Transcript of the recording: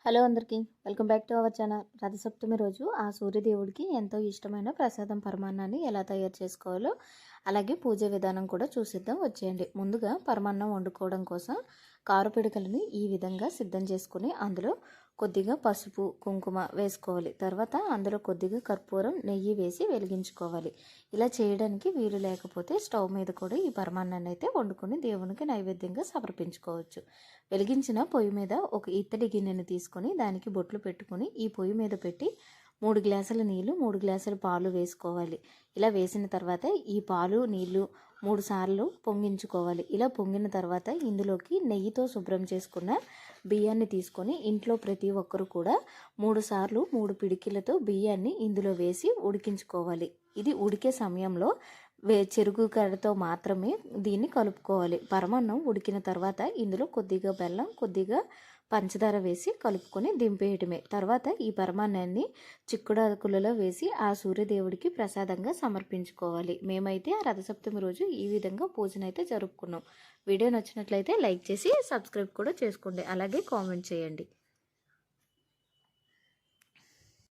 Hello అందరికీ welcome back to our channel. Rathasaptami రోజు ఆ సూర్యదేవుడికి ఎంతో ఇష్టమైన ప్రసాదం పరమాన్నాన్ని ఎలా తయారు చేసుకోవాలో అలాగే పూజ విధానం కూడా చూసిద్దాం వచ్చేయండి. ముందుగా పరమాన్నం వండుకోవడం కోసం కారు పిడకలను ఈ విధంగా సిద్ధం చేసుకుని అందులో కొద్దిగా పసుపు కుంకుమ వేసుకోవాలి. తర్వాత అందులో కొద్దిగా కర్పూరం నెయ్యి వేసి వెలిగించుకోవాలి. ఇలా చేయడానికి వీలు లేకపోతే స్టవ్ మీద కూడా ఈ పరమాన్నాన్ని అయితే వండుకొని దేవునికి నైవేద్యంగా సమర్పించుకోవచ్చు. వెలిగించిన పొయ్యి మీద ఒక ఇత్తడి గిన్నెను తీసుకొని దానికి బొట్లు పెట్టుకొని ఈ పొయ్యి మీద పెట్టి 3 గ్లాసుల నీళ్లు 3 గ్లాసుల పాలు వేసుకోవాలి. ఇలా వేసిన తర్వాత ఈ పాలు నీళ్లు 3 సార్లు పొంగించుకోవాలి. ఇలా పొంగిన తర్వాత ఇందులోకి నెయ్యితో శుభ్రం చేసుకున్న బియ్యాన్ని తీసుకొని ఇంట్లో ప్రతి ఒక్కరు కూడా 3 సార్లు 3 పిడికిలతో బియ్యాన్ని ఇందులో వేసి ఉడికించుకోవాలి. ఇది ఉడికే సమయంలో చెరుకు గడతో మాత్రమే దీన్ని కలుపుకోవాలి. పరమాన్నం ఉడికిన తర్వాత ఇందులో కొద్దిగా బెల్లం కొద్దిగా పంచదార వేసి కలుపుకొని దింపేయటమే. తర్వాత ఈ పరమాన్నాన్ని చిక్కుడాకులలో వేసి ఆ సూర్యదేవుడికి ప్రసాదంగా సమర్పించుకోవాలి. మేమైతే ఆ రథసప్తమి రోజు ఈ విధంగా పూజనైతే జరుపుకున్నాం. వీడియో నచ్చినట్లయితే లైక్ చేసి సబ్స్క్రైబ్ కూడా చేసుకోండి. అలాగే కామెంట్ చేయండి.